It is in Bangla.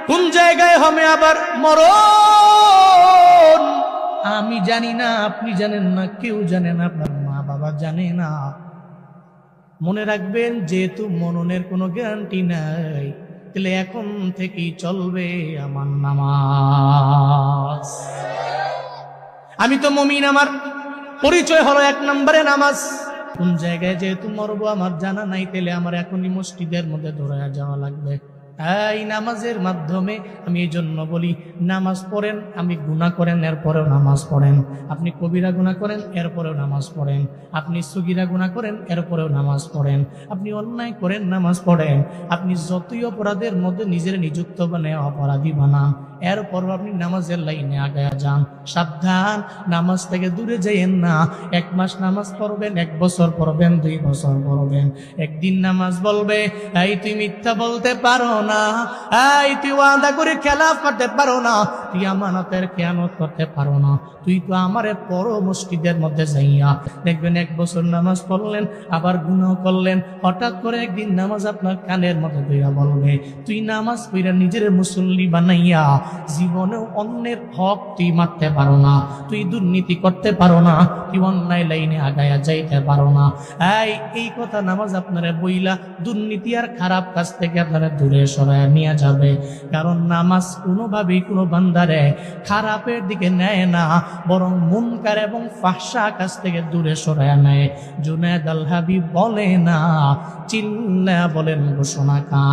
কোন জায়গায় হবে আবার মরণ আমি জানি না, আপনি জানেন না, কেউ জানে না, আপনার মা বাবা জানে না। মনে রাখবেন, যেহেতু মরণের কোনো গ্যারান্টি নাই, তাহলে এখন থেকেই চলবে আমার নামাজ। আমি তো মুমিন, আমার পরিচয় হলো 1 নম্বরে নামাজ। কোন জায়গায় যেহেতু মরবো আমার জানা নাই, তাহলে আমার এখনই মসজিদের মধ্যে দৌড়ায় যাওয়া লাগবে। এই নামাজের মাধ্যমে আমি এই জন্য বলি, নামাজ পড়েন, আমি গুনাহ করেন এরপরেও নামাজ পড়েন, আপনি কবিরা গুনাহ করেন এরপরেও নামাজ পড়েন, আপনি সগীরা গুনাহ করেন এরপরেও নামাজ পড়েন, আপনি অন্যায় করেন নামাজ পড়েন, আপনি যতই অপরাধের মধ্যে নিজের নিযুক্ত বানায় অপরাধী বানান, এরপর আপনি নামাজের লাইনে আগায়া যান। সাবধান, নামাজ থেকে দূরে যাইয়েন না। 1 মাস নামাজ পড়বেন, 1 বছর পড়বেন, 2 বছর পড়বেন, একদিন নামাজ বলবে, এই তুই মিথ্যা বলতে পারো না, এই তুই ওয়াদা করে খেলাফ করতে পারো না, তুই আমানতের খেয়ানত করতে পারো না, তুই তো আমারে পড়ো মসজিদের মধ্যে যাইয়া। দেখবেন 1 বছর নামাজ পড়লেন, আবার গুনাহ করলেন, হঠাৎ করে একদিন নামাজ আপনার কানের মধ্যে দিয়া বলবে, তুই নামাজ পড়া নিজের মুসল্লি বানাইয়া জীবনেও অন্যের হক তুই মারতে পারো না, তুই দুর্নীতি করতে পারো না, তুই অন্যায় লাইনে আগায়া যাইতে পারো না। এই কথা নামাজ আপনারা বইলা দুর্নীতি আর খারাপ কাজ থেকে আপনারা দূরে সরায় নিয়ে যাবে। কারণ নামাজ কোনোভাবেই কোনো বান্দারে খারাপের দিকে নেয় না, বরং মুনকার এবং ফাহশা কাজ থেকে দূরে সরায় নেয়। জুনায়েদ আল হাবিব বলে না, চিল্লা বলেন ঘোষণা কা।